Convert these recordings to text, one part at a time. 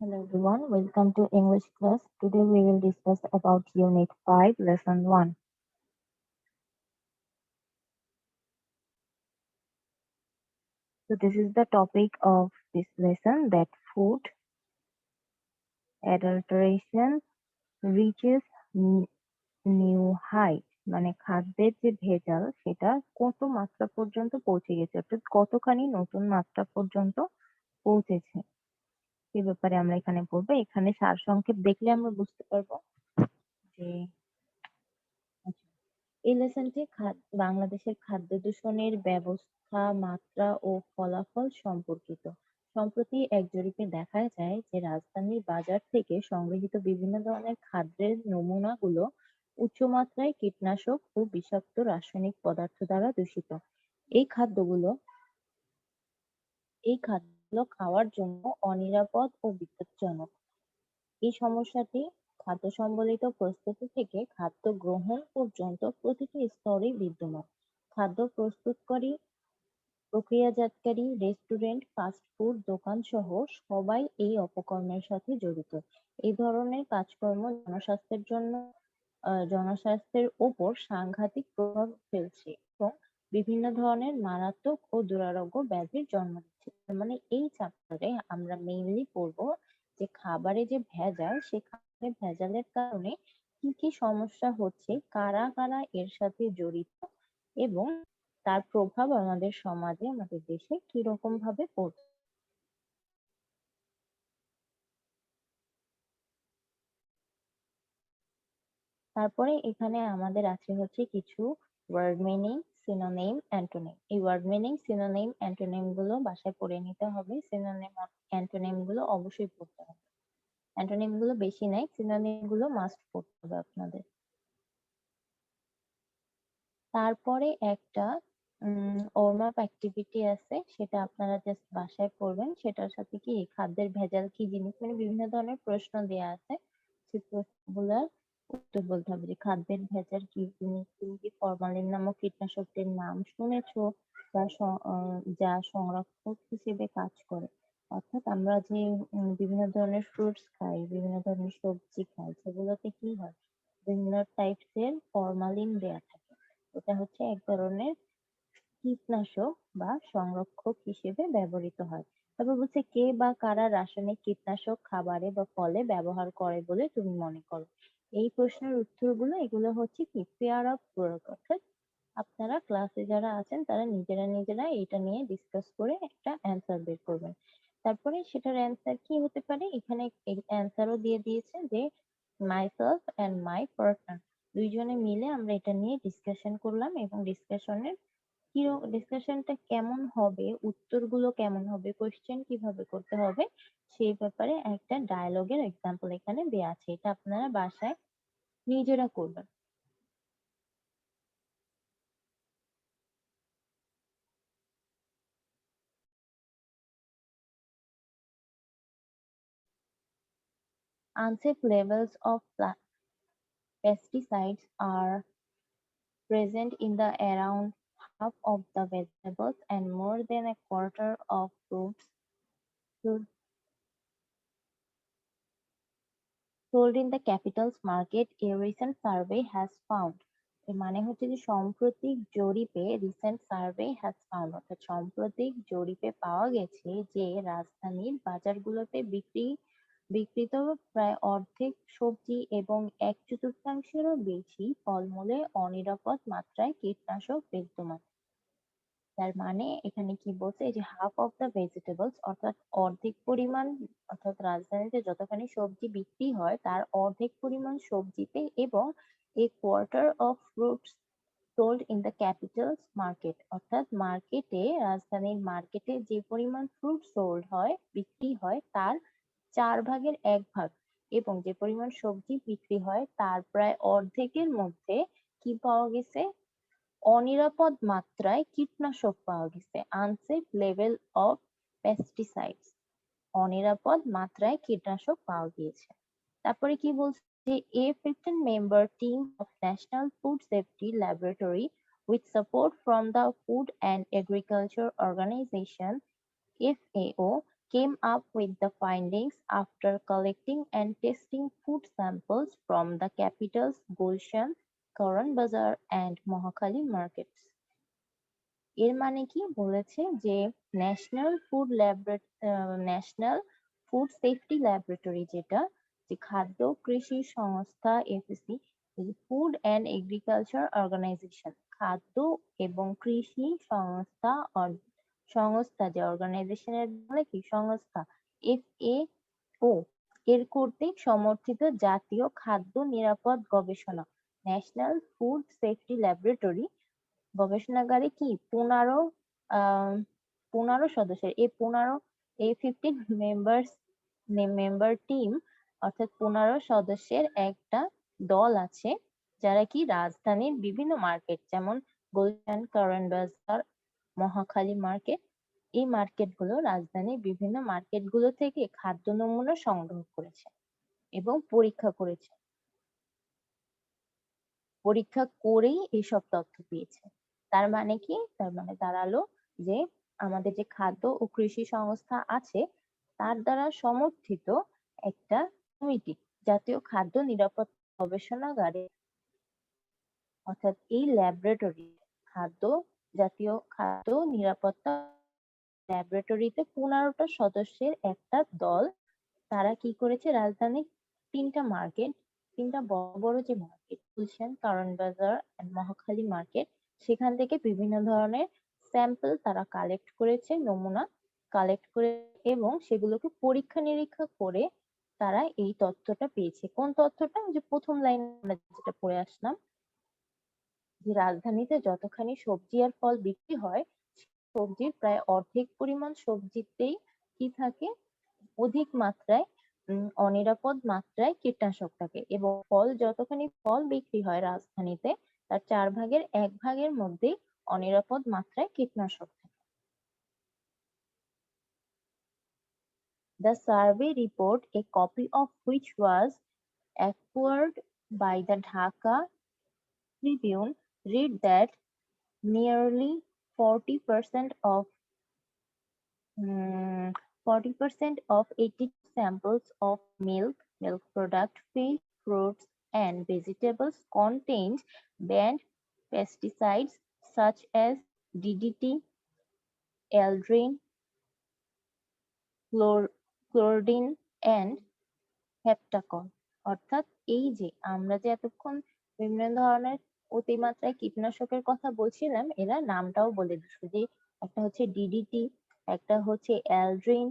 Hello everyone, welcome to English class. Today we will discuss about Unit 5, Lesson 1. So this is the topic of this lesson that food adulteration reaches new height. মানে খাদ্যের যে ভেজাল সেটা কত মাত্রা পর্যন্ত পৌঁছে গেছে, অর্থাৎ কতখানি নতুন মাত্রা পর্যন্ত পৌঁছেছে সে ব্যাপারে আমরা এখানে পড়বো। এখানে সারসংক্ষেপ দেখলে আমরা বুঝতে পারবো যে এই লেসনটি বাংলাদেশের খাদ্য দূষণের ব্যবস্থা, মাত্রা ও ফলাফল সম্পর্কিত। সম্প্রতি এক জরিপে দেখা যায় যে রাজধানীর বাজার থেকে সংগৃহীত বিভিন্ন ধরনের খাদ্যের নমুনাগুলো উচ্চমাত্রায় কীটনাশক ও বিষাক্ত রাসায়নিক পদার্থ দ্বারা দূষিত। এই খাদ্যগুলো এই খাদ্যগুলো খাওয়ার জন্য অনিরাপদ ও বিপজ্জনক। এই সমস্যাটি খাদ্য সম্বলিত প্রস্তুতি থেকে খাদ্য গ্রহণ পর্যন্ত প্রতিটি স্তরে বিদ্যমান। খাদ্য প্রস্তুতকারী, প্রক্রিয়াজাতকারী, রেস্টুরেন্ট, ফাস্ট ফুড দোকান সহ সবাই এই অপকর্মের সাথে জড়িত। এই ধরনের কাজকর্ম জনস্বাস্থ্যের ওপর সাংঘাতিক প্রভাব ফেলছে এবং বিভিন্ন ধরনের মারাত্মক ও দুরারোগ্য ব্যাধির জন্ম দিচ্ছে। তার মানে এই চ্যাপ্টারে আমরা মেইনলি পড়বো যে খাবারে যে ভেজাল, সে খাবারে ভেজালের কারণে কি কি সমস্যা হচ্ছে, কারা কারা এর সাথে জড়িত এবং তার প্রভাব আমাদের সমাজে, আমাদের দেশে কিরকম ভাবে পড়ছে। তারপরে এখানে আমাদের আছে হচ্ছে কিছু ওয়ার্ড মিনিং, সিনোনিম, অ্যান্টোনিম। এই ওয়ার্ড মিনিং, সিনোনিম, অ্যান্টোনিম গুলো বাসায় পড়ে নিতে হবে। সিনোনিম, অ্যান্টোনিম গুলো অবশ্যই পড়তে হবে। অ্যান্টোনিম গুলো বেশি নাই, সিনোনিম গুলো মাস্ট পড়তে হবে আপনাদের। তারপরে একটা ওয়ার্ম আপ অ্যাক্টিভিটি আছে, সেটা আপনারা জাস্ট বাসায় করবেন। সেটার সাথে কি খাদ্যের ভেজাল কি জিনিস, মানে বিভিন্ন ধরনের প্রশ্ন দেয়া আছে, সেই প্রশ্নগুলোর উত্তর বলতে হবে। যে খাদ্যের ভেজাল কি জিনিস, তুমি কি ফরমালিন নামক কীটনাশকের নাম শুনেছো, যা সংরক্ষক হিসেবে কাজ করে। অর্থাৎ আমরা যে বিভিন্ন ধরনের ফ্রুটস খাই, বিভিন্ন ধরনের সবজি খাই, সেগুলোতে কি হয়, বিভিন্ন টাইপস এর ফরমালিন দেয়া থাকে। এটা হচ্ছে এক ধরনের কীটনাশক বা সংরক্ষক হিসেবে ব্যবহৃত হয়। তারপর বলছে কে বা কারা রাসায়নিক কীটনাশক খাবারে বা ফলে ব্যবহার করে বলে তুমি মনে করো। এই প্রশ্নের উত্তরগুলো এগুলো হচ্ছে কি পেয়ার অফ প্রয়োগ, অর্থাৎ আপনারা ক্লাসে যারা আছেন তারা নিজেরা নিজেরা এটা নিয়ে ডিসকাস করে একটা অ্যান্সার বের করবেন। তারপরে সেটার অ্যান্সার কি হতে পারে, এখানে অ্যান্সারও দিয়ে দিয়েছে যে মাইসেলফ এন্ড মাই পার্টনার, দুইজনে মিলে আমরা এটা নিয়ে ডিসকাশন করলাম এবং ডিসকাশনটা কেমন হবে, উত্তরগুলো কেমন হবে, কোশ্চেন কিভাবে করতে হবে, সেই ব্যাপারে একটা ডায়লগের এক্সাম্পল এখানে দেয়া আছে। এটা আপনারা বাসায় নিজেরা করবেন। Unsafe levels of pesticides are present in the around half of the vegetables and more than a quarter of fruits sold in the capital's market, a recent survey has found. এর মানে হচ্ছে যে সাম্প্রতিক জরিপে, রিসেন্ট সার্ভে হ্যাজ ফাউন্ড, অর্থাৎ সাম্প্রতিক জরিপে পাওয়া গেছে যে রাজধানীর বাজারগুলোতে বিক্রিত প্রায় অর্ধেক সবজি এবং এক চতুর্থাংশেরও বেশি ফলমূলে অনিরাপদ মাত্রায় কীটনাশক বিদ্যমান। তার মানে এখানে কি বলছে, এই যে হাফ অফ দ্য ভেজিটেবলস, অর্থাৎ অর্ধেক পরিমাণ, অর্থাৎ রাজধানীতে যতখানি সবজি বিক্রি হয় তার অর্ধেক পরিমাণ সবজিতে এবং a quarter of fruits sold in the Capitals market, অর্থাৎ রাজধানীর মার্কেটে যে পরিমাণ ফ্রুট সোল্ড হয়, বিক্রি হয় তার 1/4 এবং যে পরিমাণ সবজি বিক্রি হয় তার প্রায় অর্ধেকের মধ্যে কি পাওয়া গেছে, অনিরাপদ মাত্রায় কীটনাশক পাওয়া গেছে। আনসেফ লেভেল অফ পেস্টিসাইডস, অনিরাপদ মাত্রায় কীটনাশক পাওয়া গিয়েছে। তারপরে কি বলছে, a 15 member team of National Food Safety Laboratory with support from the Food and Agriculture Organization FAO came up with the findings after collecting and testing food samples from the capitals Gulshan, Karan Bazar and Mohakali markets. এর মানে কি বলেছে যে national food safety laboratory যেটা যে খাদ্য কৃষি সংস্থা FAC food and agriculture organization খাদ্য এবং কৃষি সংস্থা যে অর্গানাইজেশনের বলে কি সংস্থা এফএও এর কর্তৃক সমর্থিত জাতীয় খাদ্য নিরাপদ গবেষণা ন্যাশনাল ফুড সেফটি ল্যাবরেটরি গবেষণাগারে কি 15 সদস্যের এই 15 মেম্বার টিম অর্থাৎ 15 সদস্যের একটা দল আছে যারা কি রাজধানীর বিভিন্ন মার্কেট যেমন গুলশান, কারওয়ান বাজার, মহাখালী মার্কেট এই মার্কেটগুলো রাজধানীর বিভিন্ন মার্কেটগুলো থেকে খাদ্য নমুনা সংগ্রহ করেছে এবং পরীক্ষা করেই এইসব তথ্য পেয়েছে। তার মানে কি? তার মানে দাঁড়ালো যে আমাদের যে খাদ্য ও কৃষি সংস্থা আছে তার দ্বারা সমর্থিত একটা কমিটি জাতীয় খাদ্য নিরাপত্তা গবেষণাগারে অর্থাৎ এই ল্যাবরেটরি জাতীয় খাদ্য নিরাপত্তা ল্যাবরেটরিতে 15টা সদস্যের একটা দল তারা কি করেছে রাজধানীর তিনটা বড় বড় যে মার্কেট গুলশান, কারওয়ান বাজার এন্ড মহাখালী মার্কেট সেখান থেকে বিভিন্ন ধরনের স্যাম্পল তারা নমুনা কালেক্ট করে এবং সেগুলোকে পরীক্ষা নিরীক্ষা করে তারা এই তথ্যটা পেয়েছে। কোন তথ্যটা? যে প্রথম লাইনে আমরা যেটা পড়ে আসলাম যে রাজধানীতে যতখানি সবজি আর ফল বিক্রি হয় সবজির প্রায় অর্ধেক পরিমাণ সবজিতেই কি থাকে অধিক মাত্রায় অনিরাপদ মাত্রায় কীটনাশক থাকে এবং যতখানি ফল বিক্রি হয় রাজধানীতে তার 1/4 মধ্যেই অনিরাপদ মাত্রায় কীটনাশক থাকে। The survey report, a copy of which was acquired by the Dhaka Tribune, read that nearly 40% of 80 samples of milk product, fish, fruits, and vegetables contained banned pesticides such as DDT, Aldrin, chlordine, and হেপ্টাকল। অর্থাৎ এই যে আমরা যে এতক্ষণ বিভিন্ন ধরনের অতিমাত্রায় কীটনাশকের কথা বলছিলাম এরা নামটাও বলে দিচ্ছে যে একটা হচ্ছে ডিডিটি, একটা হচ্ছে অ্যালড্রিন,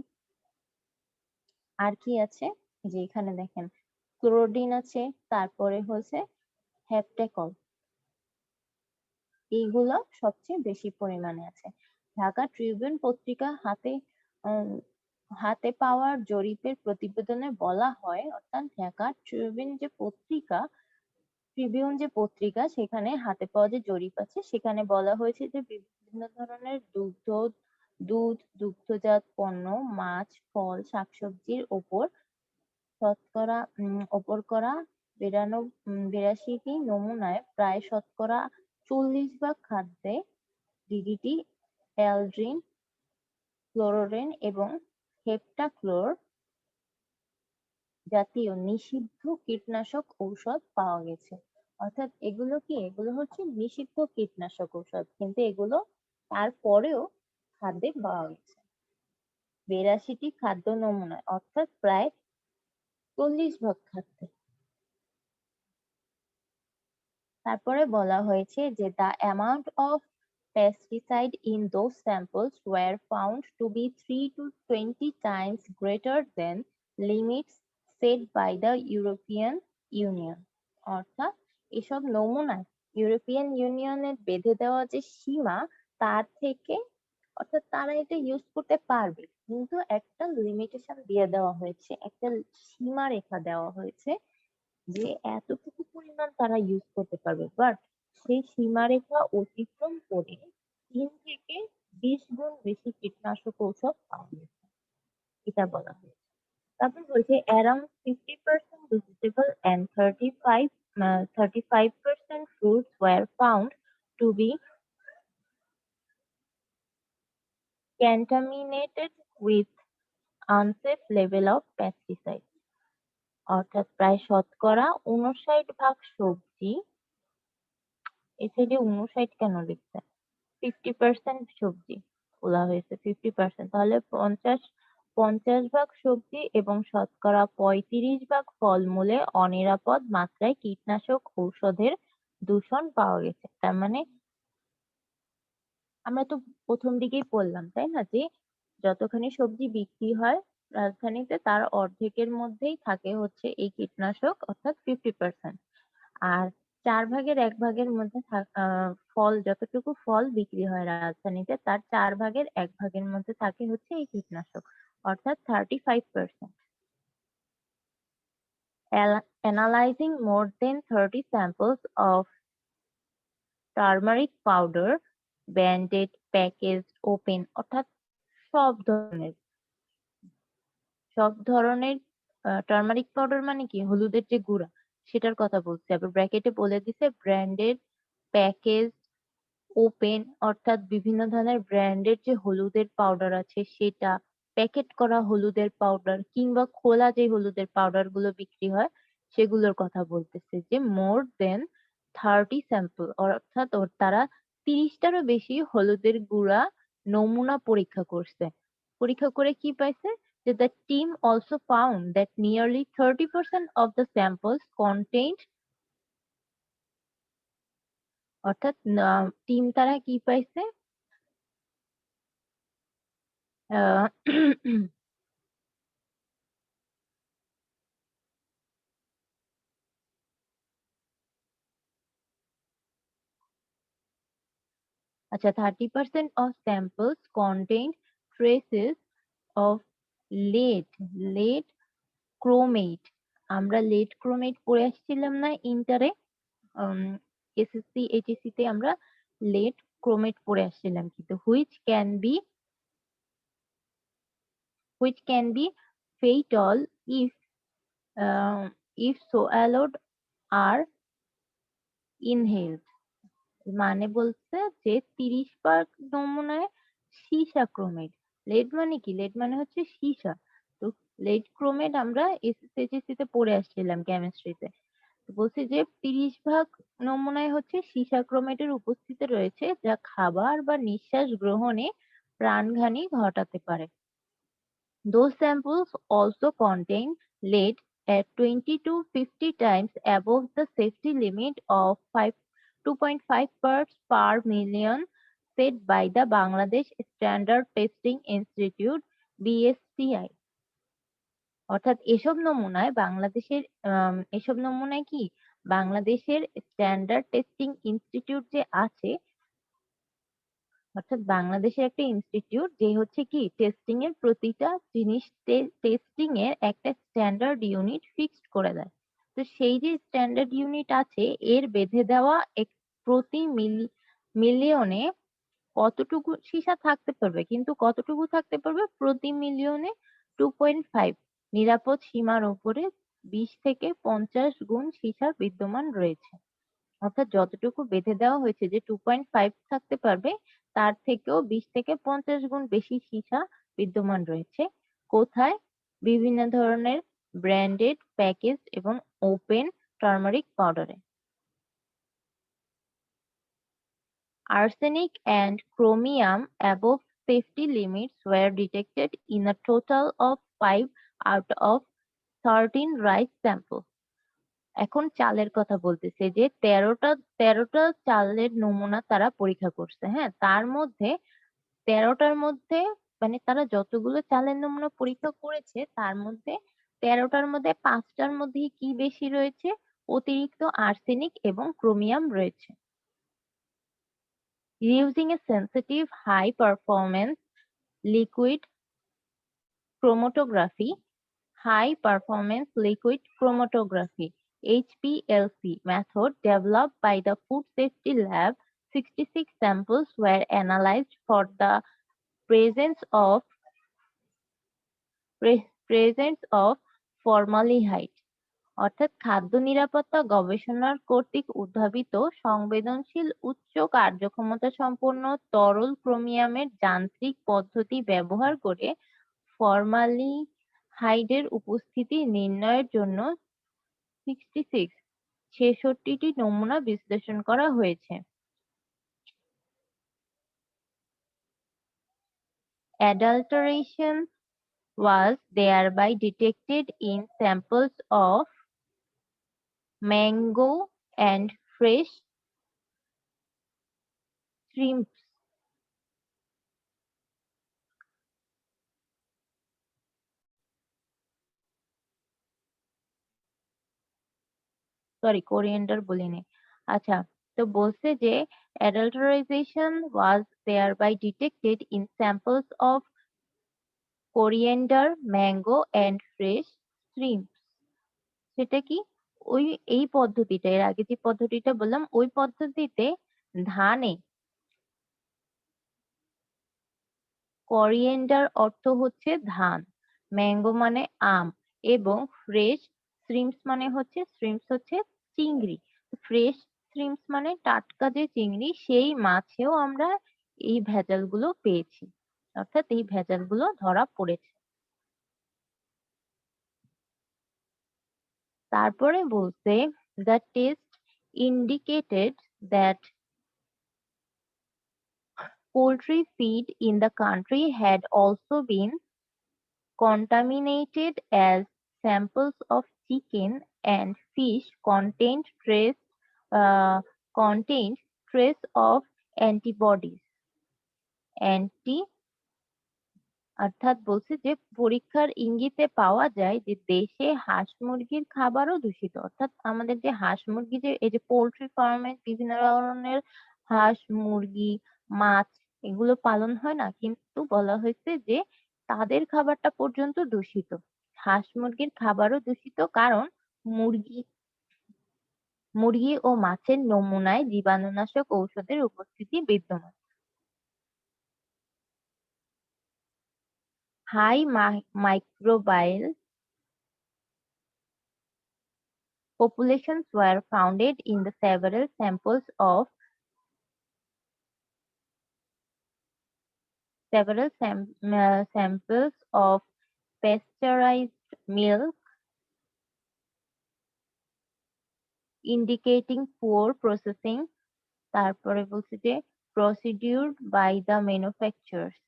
আর কি আছে যে এখানে দেখেন ক্লোরোডিন আছে, তারপরে হচ্ছে হেপ্টাকল, এইগুলো সবচেয়ে বেশি পরিমাণে আছে। ঢাকা ট্রিবিউন পত্রিকা হাতে পাওয়ার জরিপের প্রতিবেদনে বলা হয় অর্থাৎ ঢাকা ট্রিবিউন যে পত্রিকা সেখানে হাতে পাওয়া যে জরিপ আছে সেখানে বলা হয়েছে যে বিভিন্ন ধরনের দুগ্ধজাত পণ্য, মাছ, ফল, শাকসবজির ওপর করা 82টি নমুনায় প্রায় শতকরা 40% খাদ্যে ডিডিটি, অ্যালড্রিন, ক্লোরোডিন এবং হেপ্টাক্লোর জাতীয় নিষিদ্ধ কীটনাশক ঔষধ পাওয়া গেছে। অর্থাৎ এগুলো হচ্ছে নিষিদ্ধ কীটনাশক ঔষধ কিন্তু এগুলো তারপরেও খাদ্যে পাওয়া গেছে 82টি খাদ্য নমুনায় অর্থাৎ প্রায় 40% খাদ্যে। তারপরে বলা হয়েছে যে the amount of pesticide in those samples were found to be 3 to 20 times greater than limits set by the European Union. অর্থাৎ এসব নমুনায় ইউরোপিয়ান ইউনিয়নের বেঁধে দেওয়া যে সীমা তার থেকে অর্থাৎ তারা এটা ইউজ করতে পারবে কিন্তু একটা লিমিটেশন দিয়ে দেওয়া হয়েছে, একটা সীমারেখা দেওয়া হয়েছে যে এতটুকু পরিমাণ তারা ইউজ করতে পারবে বাট সেই সীমারেখা অতিক্রম করে 3 থেকে 20 গুণ বেশি কীটনাশক ঔষধ পাওয়া গেছে এটা বলা হয়েছে। তারপর বলছে around 50% vegetable and 35% fruits were found to be contaminated with unsafe level of pesticide, অর্থাৎ প্রায় শতকরা ৫৯% সবজি, এই সাইডে ৫৯ কেন লিখছে, 50% সবজি বলা হয়েছে, 50%, তাহলে ৫০ ভাগ সবজি এবং শতকরা ৩৫ ভাগ ফলমূলে অনিরাপদ মাত্রায় কীটনাশক ঔষধের দূষণ পাওয়া গেছে। তার মানে আমরা তো প্রথম দিকেই বললাম তাই না, যে যতখানি সবজি বিক্রি হয় রাজধানীতে তার অর্ধেকের মধ্যেই থাকে হচ্ছে এই কীটনাশক, অর্থাৎ 50%। আর 1/4 মধ্যে ফল, যতটুকু ফল বিক্রি হয় রাজধানীতে তার 1/4 মধ্যে থাকে হচ্ছে এই কীটনাশক, অর্থাৎ 35%। Analyzing more than 30 samples of turmeric powder, branded, package, open, অর্থাৎ সব ধরনের সব ধরনের টার্মারিক পাউডার মানে কি, হলুদের যে গুঁড়া সেটার কথা বলছে, আবার ব্র্যাকেটে বলে দিছে ব্র্যান্ডেড, প্যাকেজ, ওপেন, অর্থাৎ বিভিন্ন ধরনের ব্র্যান্ডের যে হলুদের পাউডার আছে সেটা, প্যাকেট করা হলুদের পাউডার কিংবা খোলা যে হলুদের পাউডার গুলো বিক্রি হয় সেগুলোর কথা বলতেছে, যে মোর দেন 30 স্যাম্পল, অর্থাৎ তারা 30টারও বেশি হলুদের গুঁড়া নমুনা পরীক্ষা করছে। পরীক্ষা করে কি পাইছে, যে the team also found that nearly 30% of the samples contained, অর্থাৎ টিম তারা কি পাইছে, আহ আচ্ছা, 30% of samples contained traces of lead, lead chromate। আমরা lead chromate পড়ে আসছিলাম না ইন্টারে, এসএসসি এইচএসসি তে আমরা lead chromate পড়ে আসছিলাম, কিন্তু which can be fatal if swallowed or inhaled। মানে বলছে যে 30 ভাগ নমুনায় সীসা ক্রোমেট, লেড মানে কি, লেড মানে হচ্ছে সীসা, তো লেড ক্রোমেট আমরা এসএসসি তে পড়ে আসছিলাম কেমিস্ট্রিতে। তো বলছে যে 30 ভাগ নমুনায় হচ্ছে সীসা ক্রোমেটের উপস্থিতি রয়েছে, যা খাবার বা নিঃশ্বাস গ্রহণে প্রাণঘাতী ঘটাতে পারে। Those samples also contain lead at 20 to 50 times above the safety limit of 2.5 parts per million set by the Bangladesh Standard Testing Institute BSCI। অর্থাৎ এসব নমুনায় কি বাংলাদেশের স্ট্যান্ডার্ড টেস্টিং ইনস্টিটিউট যে আছে, অর্থাৎ বাংলাদেশের একটা ইনস্টিটিউট যে হচ্ছে কি টেস্টিং এর প্রতিটা জিনিস, টেস্টিং এর একটা স্ট্যান্ডার্ড ইউনিট ফিক্সড করে দেয়। তো সেই যে স্ট্যান্ডার্ড ইউনিট আছে এর বেঁধে দেওয়া প্রতি মিলিয়নে কতটুকু সীসা থাকতে পারবে, কিন্তু কতটুকু থাকতে পারবে, প্রতি মিলিয়নে 2.5, নিরাপদ সীমার উপরে 20 থেকে 50 গুণ সীসা বিদ্যমান রয়েছে। অর্থাৎ যতটুকু বেঁধে দেওয়া হয়েছে যে 2.5 থাকতে পারবে, তার থেকেও 20 থেকে 50 গুণ বেশি সীসা বিদ্যমান রয়েছে। কোথায়? বিভিন্ন ধরনের ব্র্যান্ডেড, প্যাকেজ এবং ওপেন টার্মারিক পাউডারে। Arsenic and chromium above safety limits were detected in a total of 5 out of 13 rice samples। এখন চালের কথা বলতেছে যে 13টা চালের নমুনা তারা পরীক্ষা করছে, হ্যাঁ, তার মধ্যে 13টার মধ্যে, মানে তারা যতগুলো চালের নমুনা পরীক্ষা করেছে তার মধ্যে 13টার মধ্যে 5টার মধ্যে কি বেশি রয়েছে, অতিরিক্ত আর্সেনিক এবং ক্রোমিয়াম রয়েছে। Using a sensitive high performance liquid chromatography, high performance liquid chromatography HPLC method developed by the Food Safety Lab, 66 samples were analyzed for the presence of presence of formaldehyde। অর্থাৎ খাদ্য নিরাপত্তা গবেষণার কর্তৃক উদ্ভাবিত সংবেদনশীল উচ্চ কার্যক্ষমতা সম্পন্ন তরল ক্রোমিয়ামের যান্ত্রিক পদ্ধতি ব্যবহার করে ফর্মালিহাইডের উপস্থিতি নির্ণয়ের জন্য 66টি নমুনা বিশ্লেষণ করা হয়েছে। Adulteration was thereby detected in samples of mango and fresh shrimps. Sorry, coriander বলিনি। আচ্ছা, তো বলছে যে adulteration was thereby detected in samples of coriander, mango and fresh shrimps. সেটা কি? এই পদ্ধতিটা, এর আগে যে পদ্ধতিটা বললাম ওই পদ্ধতিতে ধানে করিয়েন্ডার অর্থ হচ্ছে ধান, ম্যাঙ্গো মানে আম এবং ফ্রেশ শ্রিম্পস হচ্ছে চিংড়ি। ফ্রেশ শ্রিম্পস মানে টাটকা যে চিংড়ি, সেই মাছেও আমরা এই ভেজালগুলো পেয়েছি, অর্থাৎ এই ভেজালগুলো ধরা পড়েছে। তারপরে বলছে the test indicated that poultry feed in the country had also been contaminated as samples of chicken and fish uh, contained trace of antibodies. Anti অর্থাৎ বলছে যে পরীক্ষার ইঙ্গিতে পাওয়া যায় যে দেশে হাঁস মুরগির খাবারও দূষিত। অর্থাৎ আমাদের যে হাঁস মুরগি, যে এই যে পোল্ট্রি ফার্মে বিভিন্ন ধরনের হাঁস মুরগি মাছ এগুলো পালন হয় না, কিন্তু বলা হয়েছে যে তাদের খাবারটা পর্যন্ত দূষিত। হাঁস মুরগির খাবারও দূষিত, কারণ মুরগি মুরগি ও মাছের নমুনায় জীবাণুনাশক ঔষধের উপস্থিতি বিদ্যমান। High microbial populations were founded in the samples of pasteurized milk, indicating poor processing. তারপরে বলছে যে procedured by the manufacturers,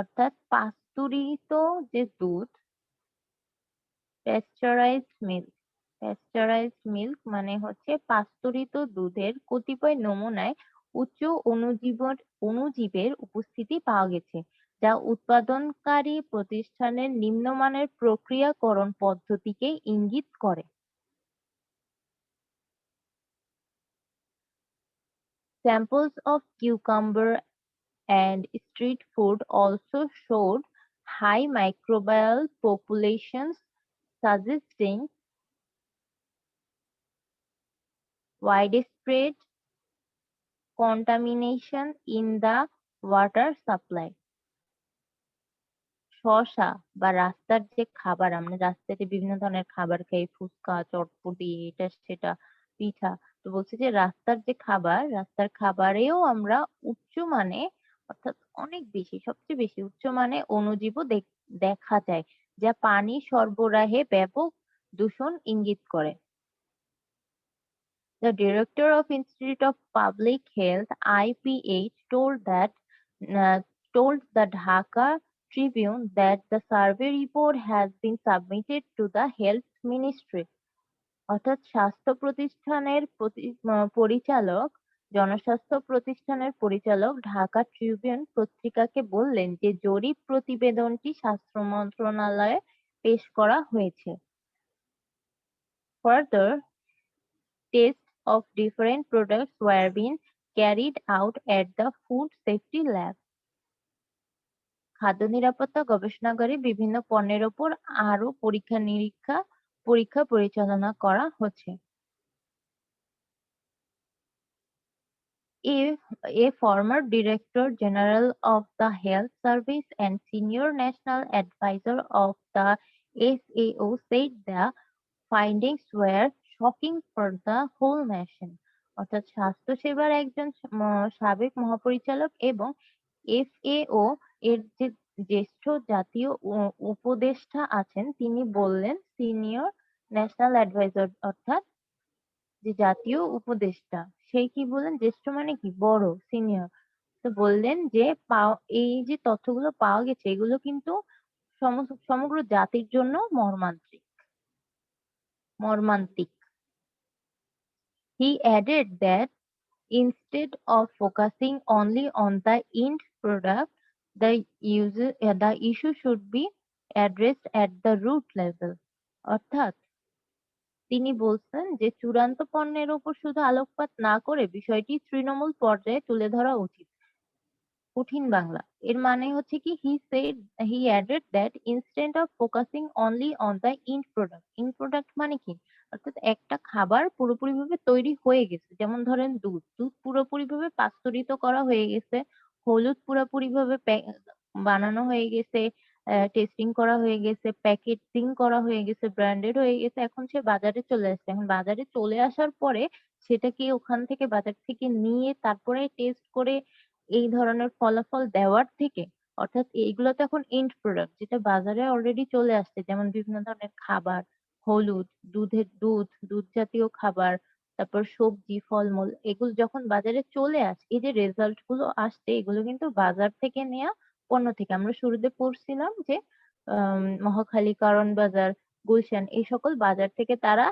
অর্থাৎ পাস্তুরিত যে দুধ, প্যাস্চারাইজড মিল্ক মানে হচ্ছে পাস্তুরিত দুধের কতিপয় নমুনায় উচ্চ অণুজীবের উপস্থিতি পাওয়া গেছে, যা উৎপাদনকারী প্রতিষ্ঠানের নিম্নমানের প্রক্রিয়াকরণ পদ্ধতিকে ইঙ্গিত করে। Samples of cucumber and street food also showed high microbial populations, suggesting widespread contamination in the water supply. শসা বা রাস্তার যে খাবার, আমরা রাস্তাতে বিভিন্ন ধরনের খাবার খাই, ফুচকা চটপটি এটা সেটা পিঠা, তো বলছে যে রাস্তার যে খাবার, রাস্তার খাবারেও আমরা উচ্চমানে অর্থাৎ অনেক বেশি, সবচেয়ে বেশি উচ্চমানে অণুজীবও দেখা যায়, যা পানি সরবরাহে ব্যাপক দূষণ ইঙ্গিত করে। The director of Institute of Public Health (IPH) told the Dhaka Tribune that the survey report has been submitted to the Health Ministry. অর্থাৎ স্বাস্থ্য প্রতিষ্ঠানের পরিচালক জনস্বাস্থ্য প্রতিষ্ঠানের পরিচালক ঢাকা ট্রিবিউন পত্রিকাকে বললেন যে জরিপ প্রতিবেদনটি স্বাস্থ্য মন্ত্রণালয়ে পেশ করা হয়েছে। Further, tests of different products were being carried out at the Food Safety Lab. খাদ্য নিরাপত্তা গবেষণাগারে বিভিন্ন পণ্যের উপর আরো পরীক্ষা পরিচালনা করা হচ্ছে। A former Director General of the Health Service and Senior National Advisor of the FAO said the findings were shocking for the whole nation. অর্থাৎ স্বাস্থ্যসেবার একজন সাবেক মহাপরিচালক এবং FAO এর যে জ্যেষ্ঠ জাতীয় উপদেষ্টা আছেন, তিনি বললেন সিনিয়র ন্যাশনাল অ্যাডভাইজার, অর্থাৎ যে জাতীয় উপদেষ্টা, সেই কি বললেন, জ্যেষ্ঠ মানে কি বড়, সিনিয়র। তো বললেন যে এই যে তথ্যগুলো পাওয়া গেছে এগুলো কিন্তু সমগ্র জাতির জন্য মর্মান্তিক। He added that instead of focusing only on the end product, the issue should be addressed at the root level. অর্থাৎ তিনি বলছেন যে চূড়ান্ত পণ্যের উপর শুধু আলোকপাত না করে বিষয়টি তৃণমূল পর্যায়ে তুলে ধরা উচিত। কঠিন বাংলা। এর মানে হচ্ছে কি, he added that instead of focusing only on the end product মানে কি, অর্থাৎ একটা খাবার পুরোপুরিভাবে তৈরি হয়ে গেছে, যেমন ধরেন দুধ পুরোপুরিভাবে পাস্তুরিত করা হয়ে গেছে, হলুদ পুরোপুরিভাবে বানানো হয়ে গেছে, টেস্টিং করা হয়ে গেছে, প্যাকেটিং করা হয়ে গেছে, ব্র্যান্ডেড হয়ে গেছে, এখন সে বাজারে চলে আসছে। এখন বাজারে চলে আসার পরে সেটাকে ওখান থেকে বাজার থেকে নিয়ে তারপরে টেস্ট করে এই ধরনের ফলাফল দেওয়ার থেকে, অর্থাৎ এইগুলো তো এখন এন্ড প্রোডাক্ট যেটা বাজারে অলরেডি চলে আসছে, যেমন বিভিন্ন ধরনের খাবার, হলুদ, দুধ জাতীয় খাবার, তারপর সবজি, ফলমূল, এগুলো যখন বাজারে চলে আসে, এই যে রেজাল্ট গুলো আসছে এগুলো কিন্তু বাজার থেকে নেওয়া পণ্য থেকে। আমরা শুরুতে পড়ছিলাম যে মহাখালী, কারণ বাজার, গুলশান, এই সকল বাজার থেকে তারা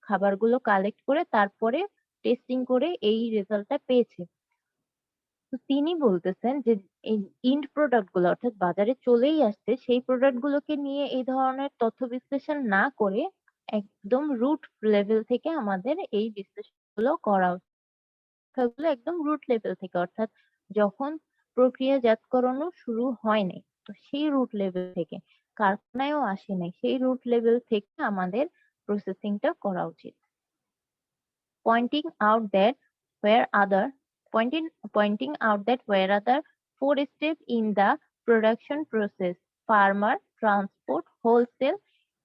খাবারগুলো কালেক্ট করে তারপরে টেস্টিং করে এই রেজাল্টটা পেয়েছে। তো তিনি বলতেছেন যে এই এন্ড প্রোডাক্ট গুলো, অর্থাৎ বাজারে চলেই আসছে সেই প্রোডাক্ট গুলোকে নিয়ে এই ধরনের তথ্য বিশ্লেষণ না করে একদম রুট লেভেল থেকে আমাদের এই বিশ্লেষণ গুলো করা উচিত। গুলো একদম রুট লেভেল থেকে, অর্থাৎ যখন প্রক্রিয়াজাতকরণও শুরু হয় নাই, তো সেই রুট লেভেল থেকে, কারখানায়ও আসে নাই, সেই রুট লেভেল থেকে আমাদের প্রসেসিংটা করা উচিত। pointing out that where other pointing out that where other four steps in the production process: farmer, transport, wholesale,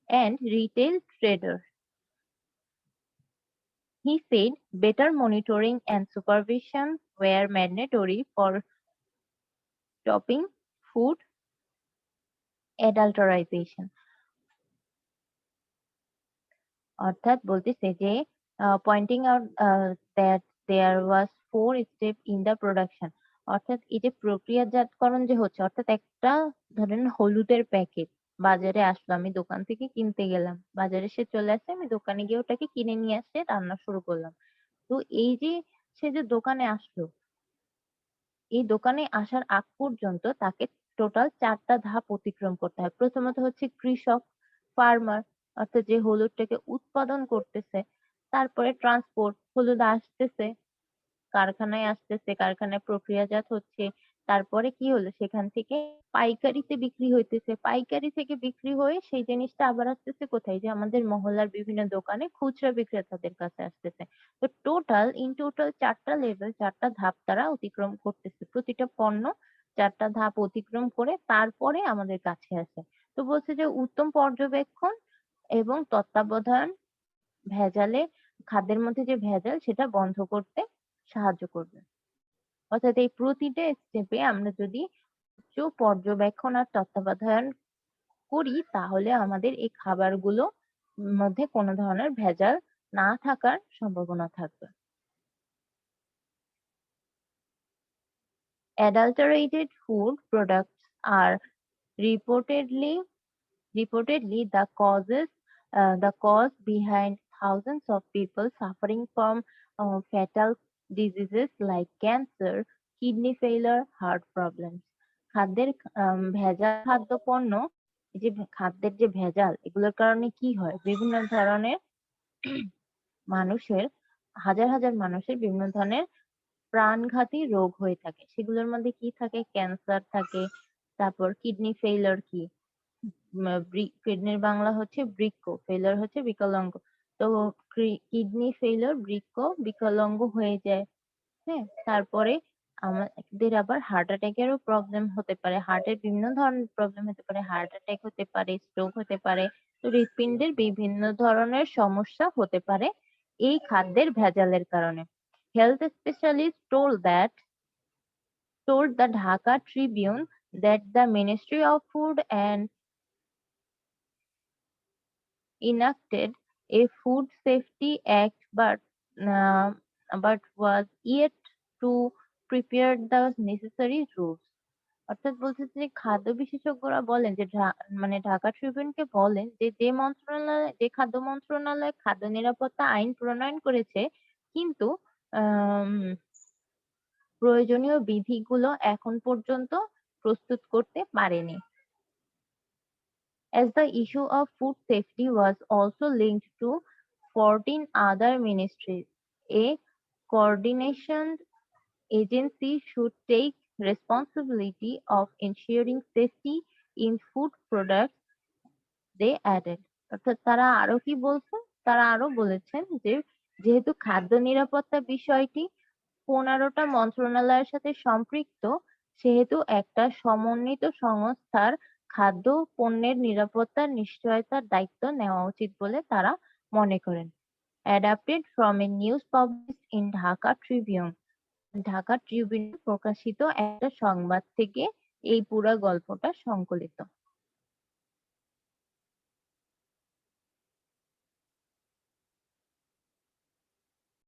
and retail trader. He said better monitoring and supervision were mandatory for stopping food adulteration. অর্থাৎ বলতেছে যে pointing out that there was 4 step in the production, অর্থাৎ এই যে প্রক্রিয়াজাতকরণ যে হচ্ছে, অর্থাৎ একটা ধরেন হলুদের প্যাকেট বাজারে আসলো, আমি দোকান থেকে কিনতে গেলাম, বাজারে সে চলে আসছে, আমি দোকানে গিয়ে ওটাকে কিনে নিয়ে আসে রান্না শুরু করলাম। তো এই যে সে যে দোকানে আসলো, এই দোকানে আসার আগ পর্যন্ত তাকে টোটাল 4টা ধাপ অতিক্রম করতে হয়। প্রথমত হচ্ছে কৃষক, ফার্মার, অর্থাৎ যে হলুদটাকে উৎপাদন করতেছে, তারপরে ট্রান্সপোর্ট, হলুদ আসতেছে, কারখানায় আসতেছে, কারখানায় প্রক্রিয়াজাত হচ্ছে, তারপরে কি হলো, সেখান থেকে পাইকারিতে বিক্রি হইতেছে, পাইকারি থেকে বিক্রি হয়ে সেই জিনিসটা আবার আসতেছে কোথায়, যে আমাদের মহল্লার বিভিন্ন দোকানে খুচরা বিক্রেতাদের কাছে আসতেছে। তো টোটাল 4টা লেভেল, 4টা ধাপ তারা অতিক্রম করতেছে, প্রতিটা পণ্য 4টা ধাপ অতিক্রম করে তারপরে আমাদের কাছে আসে। তো বলছে যে উত্তম পর্যবেক্ষণ এবং তত্ত্বাবধান খাদ্যের মধ্যে যে ভেজাল সেটা বন্ধ করতে সাহায্য করবে। অর্থাৎ এই প্রতিটা স্টেপে আমরা যদি উচ্চ পর্যবেক্ষণ আর তত্ত্বাবধান করি তাহলে আমাদের এই খাবারগুলো মধ্যে কোনো ধরনের ভেজাল না থাকার সম্ভাবনা থাকবে। Adulterated food products are reportedly the cause behind thousands of people suffering from fatal diseases like cancer, kidney failure, heart problems. খাদ্যের ভেজাল খাদ্য পণ্য, এই যে খাদ্যের যে ভেজাল, এগুলোর কারণে কি হয়, বিভিন্ন ধরনের মানুষের, হাজার হাজার মানুষের বিভিন্ন ধরনের প্রাণঘাতী রোগ হয়ে থাকে। সেগুলোর মধ্যে কি থাকে, ক্যান্সার থাকে, তারপর কিডনি ফেইলিউর, কি কিডনির বাংলা হচ্ছে বৃক্ক, ফেইলিউর হচ্ছে বিকলাঙ্গ। তো কিডনি ফেইলিউর, বৃক্ক বিকলাঙ্গ হয়ে যায়। হ্যাঁ, তারপরে আমাদের আবার হার্ট অ্যাটাকেরও প্রবলেম হতে পারে, হার্টের বিভিন্ন ধরনের প্রবলেম হতে পারে, হার্ট অ্যাটাক হতে পারে, স্ট্রোক হতে পারে, তো হৃৎপিণ্ডের বিভিন্ন ধরনের সমস্যা হতে পারে এই খাদ্যের ভেজালের কারণে। Health specialist told the Dhaka Tribune that the Ministry of Food and enacted a Food Safety Act uh, but was yet to prepare the necessary rules. অর্থাৎ বলছে যে খাদ্য বিশেষজ্ঞরা বলেন যে মানে ঢাকা ট্রিবিউনকে বলেন যে খাদ্য মন্ত্রণালয় খাদ্য নিরাপত্তা আইন প্রণয়ন করেছে কিন্তু আম, প্রয়োজনীয় বিধিগুলো এখন পর্যন্ত প্রস্তুত করতে পারেনি। As the issue of food safety was also linked to 14 other ministries, a coordination agency should take responsibility of ensuring safety in food products, they added. অর্থাৎ তারা আরো কি বলছে? তারা আরো বলেছেন যে যেহেতু খাদ্য নিরাপত্তা বিষয়টি 15টা মন্ত্রণালয়ের সাথে সম্পৃক্ত, সেহেতু একটা সমন্বিত সংস্থার খাদ্য পণ্যের নিরাপত্তার নিশ্চয়তার দায়িত্ব নেওয়া উচিত বলে তারা মনে করেন। Adapted from a news published in Dhaka Tribune, Dhaka ট্রিবিউনে প্রকাশিত একটা সংবাদ থেকে এই পুরা গল্পটা সংকলিত।